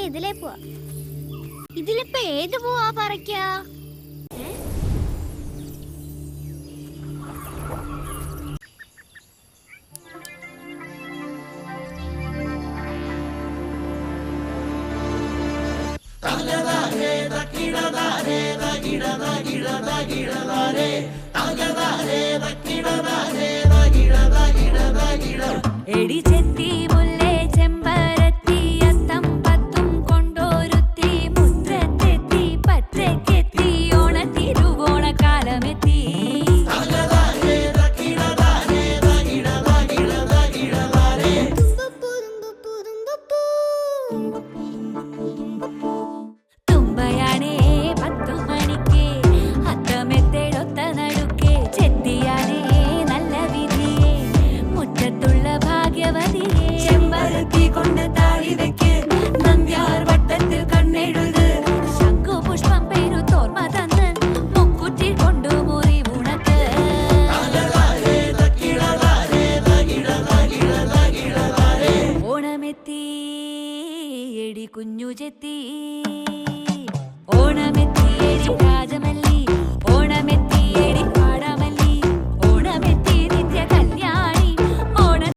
ഇതിലേ പോവാ. ഇതിലിപ്പോ ഏത് പോവാ പറിക്കാ? എടി ചെത്തി മുല്ലേ ചെമ്പരത്തി അത്തം പത്തും കൊണ്ടോരുത്തി മുറ്റത്തെത്തി പച്ചക്കെത്തി ഓണത്തിരുവോണക്കാലമെത്തി. തുമ്പയാണേ 10 മണിക്ക് അത്തമെത്തേടൊത്ത നടുക്കെ ചെത്തിയാനേ നല്ല വിധിയെ മുറ്റത്തുള്ള ഭാഗ്യവതിയെ. ചെമ്പരത്തി കൊണ്ട് താഴി വെക്ക് നന്ദ്യാർ വട്ടത്തിൽ കണ്ണെഴുത് ശംഖുപുഷ്പം പെരുത്തോർമ തന്ന് മുക്കുറ്റി കൊണ്ടു മുറി ഉണക്ക്. ഓണമെത്തി എടി കുഞ്ഞു ചെത്തി ഓണമെത്തി.